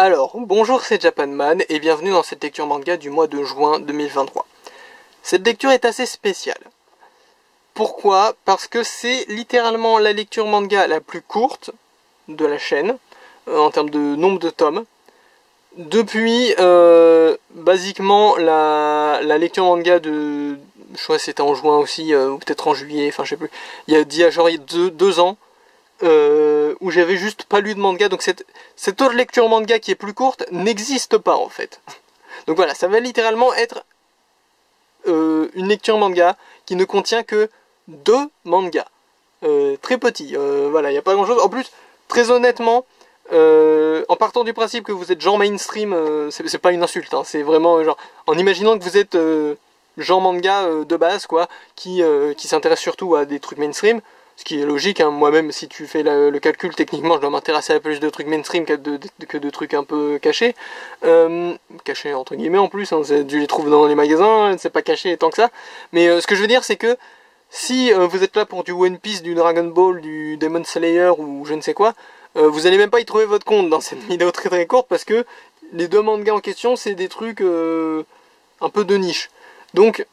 Alors, bonjour, c'est Japanman et bienvenue dans cette lecture manga du mois de juin 2023. Cette lecture est assez spéciale. Pourquoi? Parce que c'est littéralement la lecture manga la plus courte de la chaîne, en termes de nombre de tomes, depuis basiquement la lecture manga de... Je crois que c'était en juin aussi, ou peut-être en juillet, enfin je sais plus. Il y a genre deux ans. Où j'avais juste pas lu de manga, donc cette autre lecture manga qui est plus courte n'existe pas en fait. Donc voilà, ça va littéralement être une lecture manga qui ne contient que 2 mangas. Très petits, voilà, il n'y a pas grand chose. En plus, très honnêtement, en partant du principe que vous êtes genre mainstream, c'est pas une insulte, hein, c'est vraiment genre, en imaginant que vous êtes genre manga de base, quoi, qui s'intéresse surtout à des trucs mainstream. Ce qui est logique, hein. Moi-même, si tu fais le calcul, techniquement, je dois m'intéresser à plus de trucs mainstream que de trucs un peu cachés. Cachés entre guillemets en plus, hein. Tu les trouves dans les magasins, c'est pas caché tant que ça. Mais ce que je veux dire, c'est que si vous êtes là pour du One Piece, du Dragon Ball, du Demon Slayer ou je ne sais quoi, vous allez même pas y trouver votre compte dans cette vidéo très très courte parce que les 2 mangas en question, c'est des trucs un peu de niche. Donc,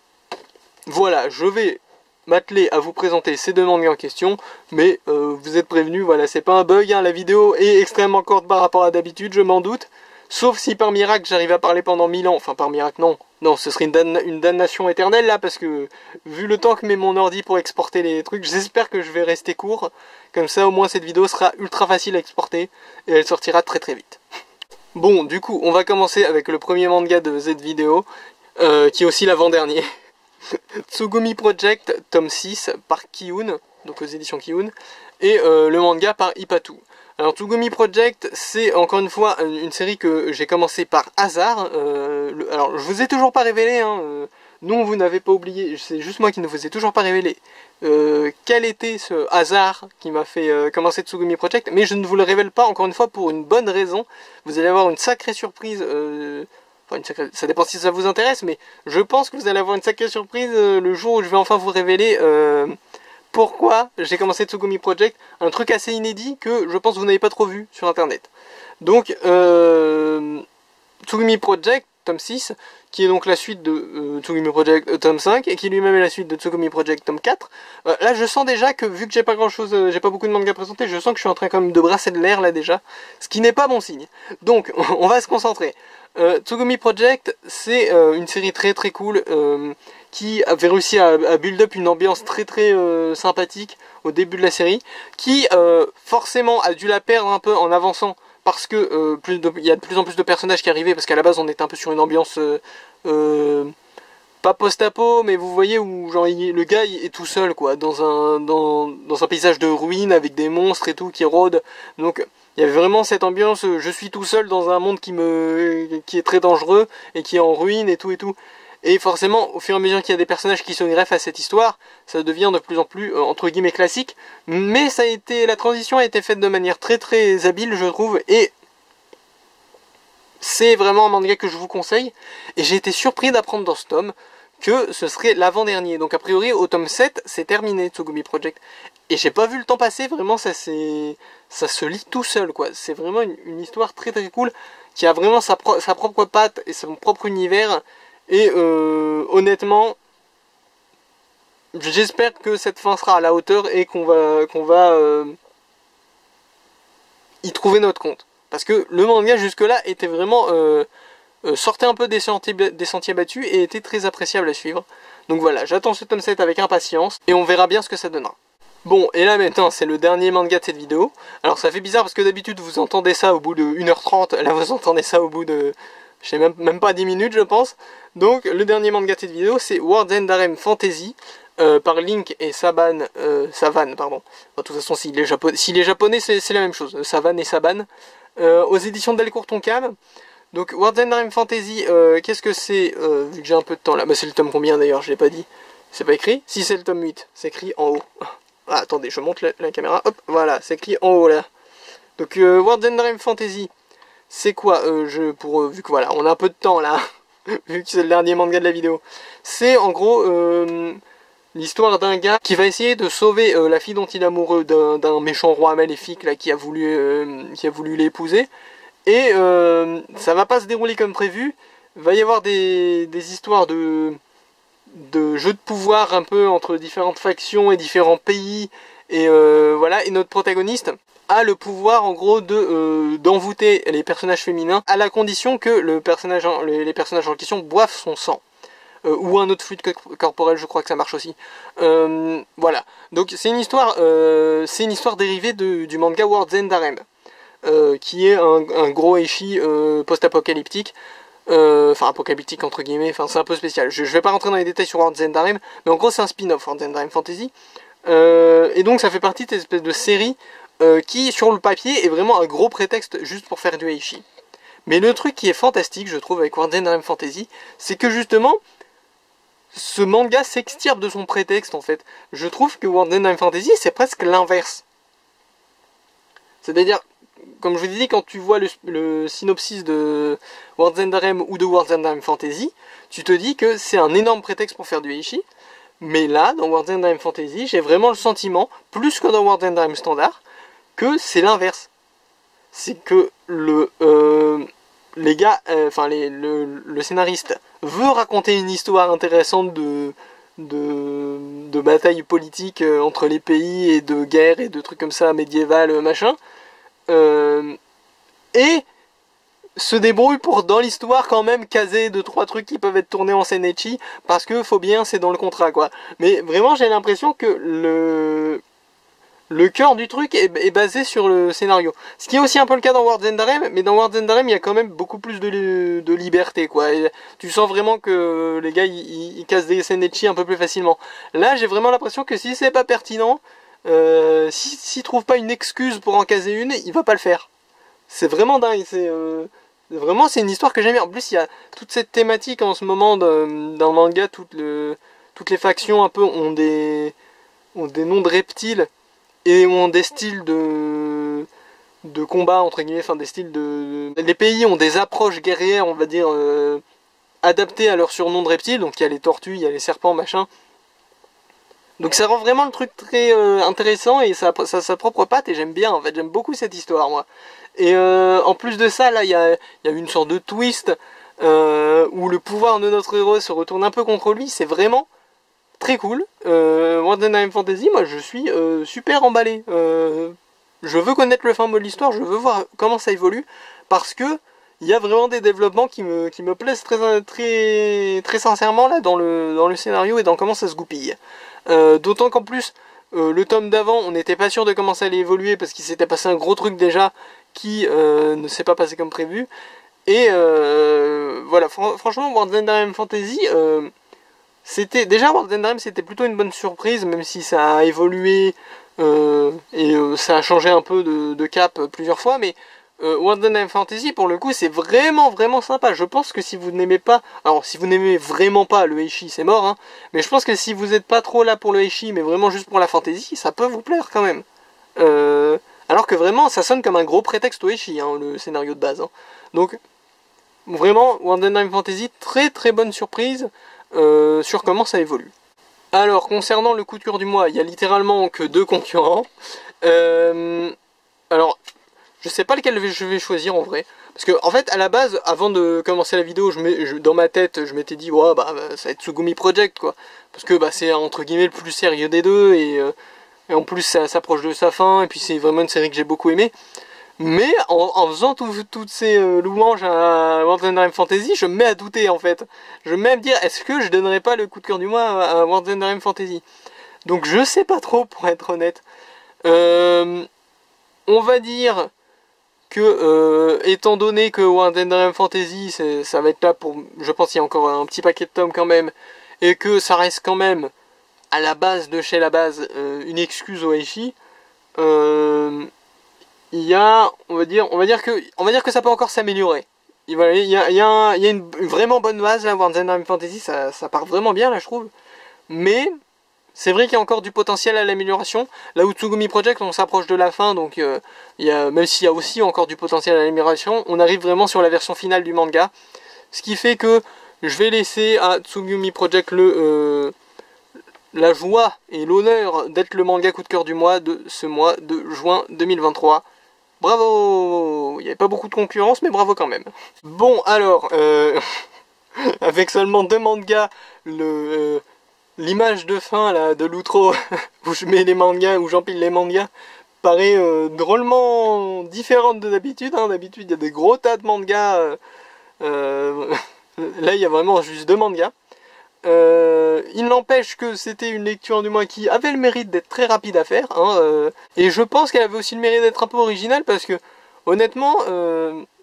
voilà, je vais m'atteler à vous présenter ces 2 mangas en question, mais vous êtes prévenus, voilà, c'est pas un bug, hein, la vidéo est extrêmement courte par rapport à d'habitude, je m'en doute, sauf si par miracle j'arrive à parler pendant 1000 ans, enfin par miracle non, ce serait une damnation éternelle là, parce que vu le temps que met mon ordi pour exporter les trucs, j'espère que je vais rester court, comme ça au moins cette vidéo sera ultra facile à exporter, et elle sortira très très vite. Bon, du coup, on va commencer avec le premier manga de cette vidéo, qui est aussi l'avant-dernier. Tsugumi Project, tome 6, par Kiun, donc aux éditions Kiun, et le manga par Ipatu. Alors Tsugumi Project, c'est encore une fois une série que j'ai commencé par hasard. Alors je vous ai toujours pas révélé, hein, non vous n'avez pas oublié, c'est juste moi qui ne vous ai toujours pas révélé quel était ce hasard qui m'a fait commencer Tsugumi Project, mais je ne vous le révèle pas encore une fois pour une bonne raison. Vous allez avoir une sacrée surprise. Enfin, ça dépend si ça vous intéresse, mais je pense que vous allez avoir une sacrée surprise le jour où je vais enfin vous révéler pourquoi j'ai commencé Tsugumi Project, un truc assez inédit que je pense que vous n'avez pas trop vu sur internet. Donc, Tsugumi Project, tome 6, qui est donc la suite de Tsugumi Project tome 5, et qui lui-même est la suite de Tsugumi Project tome 4. Là, je sens déjà que, vu que j'ai pas grand chose, j'ai pas beaucoup de mangas à présenter, je sens que je suis en train quand même de brasser de l'air là déjà, ce qui n'est pas bon signe. Donc, on va se concentrer. Tsugumi Project, c'est une série très très cool qui avait réussi à build up une ambiance très très sympathique au début de la série, qui forcément a dû la perdre un peu en avançant parce que il y a de plus en plus de personnages qui arrivaient, parce qu'à la base on était un peu sur une ambiance pas post-apo, mais vous voyez où genre le gars est tout seul quoi, dans un paysage de ruines avec des monstres et tout qui rôdent. Donc il y avait vraiment cette ambiance, je suis tout seul dans un monde qui est très dangereux et qui est en ruine et tout et tout. Et forcément, au fur et à mesure qu'il y a des personnages qui se greffent à cette histoire, ça devient de plus en plus, entre guillemets, classique. Mais la transition a été faite de manière très très habile, je trouve, et c'est vraiment un manga que je vous conseille. Et j'ai été surpris d'apprendre dans ce tome que ce serait l'avant-dernier. Donc a priori, au tome 7, c'est terminé, Tsugumi Project. Et j'ai pas vu le temps passer, vraiment, ça se lit tout seul, quoi. C'est vraiment une histoire très très cool, qui a vraiment sa propre patte et son propre univers. Et honnêtement, j'espère que cette fin sera à la hauteur et qu'on va y trouver notre compte. Parce que le manga jusque-là était vraiment sortait un peu des sentiers battus et était très appréciable à suivre. Donc voilà, j'attends ce tome 7 avec impatience et on verra bien ce que ça donnera. Bon, et là maintenant, c'est le dernier manga de cette vidéo. Alors ça fait bizarre parce que d'habitude vous entendez ça au bout de 1h30, là vous entendez ça au bout de... je sais même pas 10 minutes je pense. Donc le dernier manga de cette vidéo c'est World's End Harem Fantasy par Link et Saban, Savan pardon. De toute façon s'il est japonais c'est la même chose, Savan et Saban. Aux éditions Delcourt Tonkam. Donc World's End Harem Fantasy, qu'est-ce que c'est vu que j'ai un peu de temps là, bah, c'est le tome combien d'ailleurs, je l'ai pas dit. C'est pas écrit? Si c'est le tome 8, c'est écrit en haut. Ah, attendez, je monte la caméra, hop, voilà, c'est écrit en haut là. Donc World's End Harem Fantasy, c'est quoi vu que voilà, on a un peu de temps là, vu que c'est le dernier manga de la vidéo. C'est en gros l'histoire d'un gars qui va essayer de sauver la fille dont il est amoureux d'un méchant roi maléfique là qui a voulu l'épouser. Et ça va pas se dérouler comme prévu. Il va y avoir des histoires de jeux de pouvoir un peu entre différentes factions et différents pays. Et voilà, et notre protagoniste a le pouvoir en gros d'envoûter les personnages féminins à la condition que les personnages en question boivent son sang. Ou un autre fluide corporel, je crois que ça marche aussi. Voilà, donc c'est une histoire dérivée du manga World's End Harem, qui est un gros eishi post-apocalyptique. Enfin apocalyptique entre guillemets, enfin c'est un peu spécial. Je vais pas rentrer dans les détails sur World's End Harem, mais en gros c'est un spin-off World's End Harem Fantasy. Et donc ça fait partie de cette espèce de série qui sur le papier est vraiment un gros prétexte juste pour faire du eishi. Mais le truc qui est fantastique je trouve avec World's End Harem Fantasy, c'est que justement ce manga s'extirpe de son prétexte en fait. Je trouve que World's End Harem Fantasy c'est presque l'inverse. C'est-à-dire, comme je vous ai dit, quand tu vois le synopsis de World's End Harem ou de World's End Harem Fantasy, tu te dis que c'est un énorme prétexte pour faire du eishi. Mais là, dans World's End Harem Fantasy, j'ai vraiment le sentiment, plus que dans World's End Harem Standard, que c'est l'inverse. C'est que le scénariste veut raconter une histoire intéressante de bataille politique entre les pays et de guerre et de trucs comme ça, médiéval, machin. Et se débrouille pour dans l'histoire quand même caser 2-3 trucs qui peuvent être tournés en senetchi parce que faut bien, c'est dans le contrat quoi. Mais vraiment j'ai l'impression que le cœur du truc est basé sur le scénario. Ce qui est aussi un peu le cas dans World's End Harem, mais dans World's End Harem il y a quand même beaucoup plus de liberté quoi. Et tu sens vraiment que les gars ils cassent des senetchi un peu plus facilement. Là j'ai vraiment l'impression que si c'est pas pertinent, s'il trouve pas une excuse pour en caser une, il va pas le faire. C'est vraiment dingue, vraiment c'est une histoire que j'aime bien. En plus il y a toute cette thématique en ce moment dans le manga, toutes les factions un peu ont des noms de reptiles et ont des styles de combat entre guillemets, enfin des styles les pays ont des approches guerrières on va dire adaptées à leur surnom de reptiles, donc il y a les tortues, il y a les serpents machin. Donc ça rend vraiment le truc très intéressant et ça a sa propre patte et j'aime bien en fait, j'aime beaucoup cette histoire moi. Et en plus de ça là il y a une sorte de twist où le pouvoir de notre héros se retourne un peu contre lui, c'est vraiment très cool. World's End Harem Fantasy, moi je suis super emballé. Je veux connaître le fin mot de l'histoire, je veux voir comment ça évolue parce que il y a vraiment des développements qui me plaisent très sincèrement là dans le scénario et dans comment ça se goupille. D'autant qu'en plus le tome d'avant on n'était pas sûr de comment ça allait évoluer parce qu'il s'était passé un gros truc déjà qui ne s'est pas passé comme prévu. Et voilà, franchement World's End Harem Fantasy World's End Harem c'était plutôt une bonne surprise même si ça a évolué et ça a changé un peu de cap plusieurs fois, mais World's End Harem Fantasy pour le coup c'est vraiment sympa. Je pense que si vous n'aimez pas, alors si vous n'aimez vraiment pas le eishi c'est mort hein, mais je pense que si vous n'êtes pas trop là pour le eishi mais vraiment juste pour la fantasy, ça peut vous plaire quand même. Alors que vraiment ça sonne comme un gros prétexte au eishi hein, le scénario de base hein. Donc vraiment World's End Harem Fantasy très bonne surprise sur comment ça évolue. Alors concernant le coup de cœur du mois, il y a littéralement que 2 concurrents. Alors je sais pas lequel je vais choisir en vrai. Parce que en fait à la base, avant de commencer la vidéo, dans ma tête je m'étais dit ouais, bah ça va être Tsugumi Project quoi. Parce que bah, c'est entre guillemets le plus sérieux des deux et en plus ça s'approche de sa fin et puis c'est vraiment une série que j'ai beaucoup aimée. Mais en faisant toutes ces louanges à World's End Harem Fantasy, je me mets à douter en fait. Je me mets à me dire est-ce que je donnerais pas le coup de cœur du mois à World's End Harem Fantasy. Donc je sais pas trop pour être honnête. On va dire que étant donné que World's End Harem Fantasy ça va être là pour, je pense qu'il y a encore un petit paquet de tomes quand même, et que ça reste quand même à la base de chez la base une excuse au eishi, il y a, on va dire que ça peut encore s'améliorer. Il y a une vraiment bonne base là, World's End Harem Fantasy, ça part vraiment bien là je trouve. Mais c'est vrai qu'il y a encore du potentiel à l'amélioration. Là où Tsugumi Project on s'approche de la fin, donc même s'il y a aussi encore du potentiel à l'amélioration, on arrive vraiment sur la version finale du manga. Ce qui fait que je vais laisser à Tsugumi Project la joie et l'honneur d'être le manga coup de cœur du mois de ce mois de juin 2023. Bravo! Il n'y avait pas beaucoup de concurrence, mais bravo quand même. Bon, alors, avec seulement 2 mangas, l'image de fin là, de l'outro, où je mets les mangas, où j'empile les mangas, paraît drôlement différente de d'habitude. Hein. D'habitude, il y a des gros tas de mangas. Là, il y a vraiment juste 2 mangas. Il n'empêche que c'était une lecture du mois qui avait le mérite d'être très rapide à faire. Hein, et je pense qu'elle avait aussi le mérite d'être un peu originale parce que, honnêtement,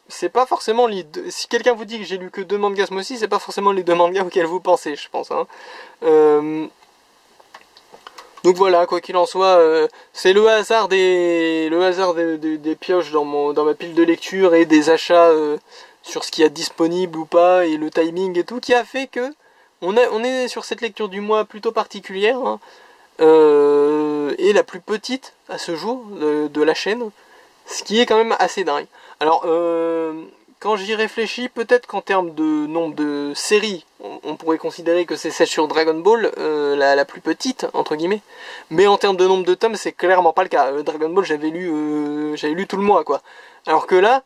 c'est pas forcément les deux... Si quelqu'un vous dit que j'ai lu que 2 mangas ce mois-ci, c'est pas forcément les 2 mangas auxquels vous pensez, je pense. Hein. Donc voilà, quoi qu'il en soit, c'est le hasard des pioches dans ma pile de lecture et des achats sur ce qu'il y a disponible ou pas et le timing et tout qui a fait que on est sur cette lecture du mois plutôt particulière hein, et la plus petite à ce jour de la chaîne, ce qui est quand même assez dingue. Alors, quand j'y réfléchis, peut-être qu'en termes de nombre de séries, on pourrait considérer que c'est celle sur Dragon Ball, la plus petite, entre guillemets. Mais en termes de nombre de tomes, c'est clairement pas le cas. Dragon Ball, j'avais lu tout le mois, quoi. Alors que là,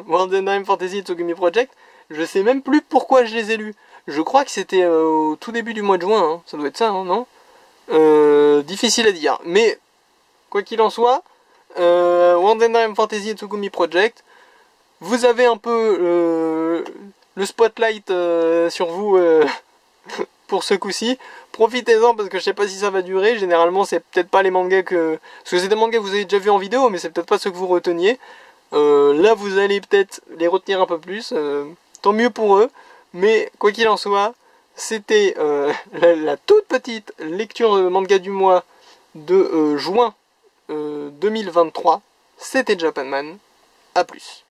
Wonderland Fantasy et Tsugumi Project, je sais même plus pourquoi je les ai lus. Je crois que c'était au tout début du mois de juin, hein. Ça doit être ça, hein, non difficile à dire. Mais, quoi qu'il en soit, Wonderland Fantasy et Tsugumi Project, vous avez un peu le spotlight sur vous pour ce coup-ci. Profitez-en parce que je sais pas si ça va durer. Généralement, c'est peut-être pas les mangas que... Parce que c'est des mangas que vous avez déjà vu en vidéo, mais c'est peut-être pas ceux que vous reteniez. Là, vous allez peut-être les retenir un peu plus. Tant mieux pour eux. Mais quoi qu'il en soit, c'était la toute petite lecture manga du mois de juin 2023. C'était Japanman. A plus.